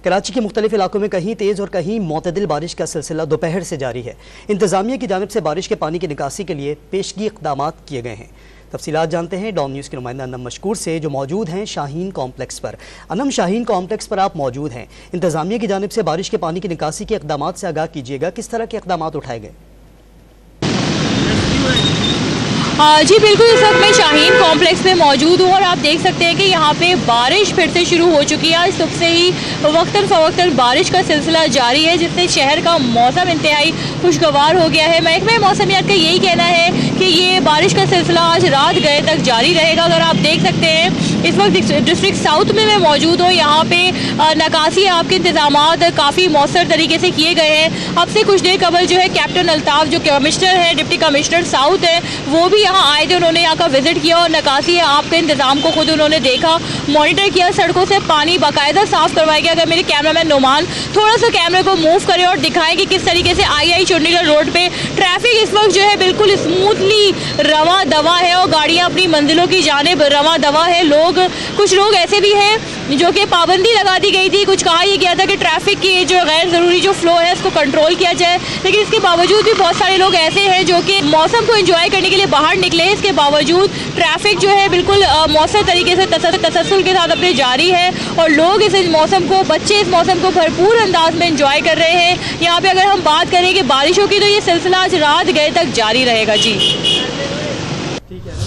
कराची के मुख्तलिफ इलाकों में कहीं तेज़ और कहीं मोतदिल बारिश का सिलसिला दोपहर से जारी है। इंतजामिया की जानिब से बारिश के पानी की निकासी के लिए पेशगी इक़दाम किए गए हैं। तफसीलात जानते हैं डॉन न्यूज़ के नुमाइंदा अनम मशकूर से, जो मौजूद हैं शाहीन कॉम्प्लेक्स पर। अनम, शाहीन कॉम्प्लेक्स पर आप मौजूद हैं। इंतजामिया की जानिब से बारिश के पानी की निकासी के इक़दाम से आगाह कीजिएगा, किस तरह के इक़दाम उठाए गए? जी बिल्कुल, इस वक्त मैं शाहीन कॉम्प्लेक्स में मौजूद हूँ और आप देख सकते हैं कि यहाँ पे बारिश फिर से शुरू हो चुकी है। आज सुबह से ही वक्तन फ़वक्तन बारिश का सिलसिला जारी है, जिससे शहर का मौसम इंतहाई खुशगवार हो गया है। महकमे मौसमियात का यही कहना है कि ये बारिश का सिलसिला आज रात गए तक जारी रहेगा। अगर आप देख सकते हैं इस वक्त डिस्ट्रिक्ट साउथ में मैं मौजूद हूँ। यहाँ पे नकासी आपके इंतजाम काफ़ी मौसर तरीके से किए गए हैं। अब से कुछ देर कबल जो है कैप्टन अल्ताफ़, जो कमिश्नर है, डिप्टी कमिश्नर साउथ है, वो भी यहाँ आए थे। उन्होंने यहाँ का विजिट किया और नकासी आपके इंतजाम को खुद उन्होंने देखा, मॉनिटर किया। सड़कों से पानी बाकायदा साफ करवाया गया। अगर मेरे कैमरामैन नोमान थोड़ा सा कैमरे को मूव करें और दिखाएं कि किस तरीके से आई चंडीगढ़ रोड पे ट्रैफिक इस वक्त जो है बिल्कुल स्मूथली रवा दवा है और गाड़ियाँ अपनी मंजिलों की जानिब रवा दवा है। कुछ लोग ऐसे भी हैं जो कि पाबंदी लगा दी गई थी, कुछ कहा यह गया था कि ट्रैफिक की जो गैर ज़रूरी जो फ्लो है उसको कंट्रोल किया जाए, लेकिन इसके बावजूद भी बहुत सारे लोग ऐसे हैं जो कि मौसम को एंजॉय करने के लिए बाहर निकले। इसके बावजूद ट्रैफिक जो है बिल्कुल मौसर तरीके से तसलसल के साथ अपने जारी है और लोग इस मौसम को, बच्चे इस मौसम को भरपूर अंदाज में एंजॉय कर रहे हैं। यहाँ पे अगर हम बात करें कि बारिशों की, तो ये सिलसिला आज रात गए तक जारी रहेगा। जी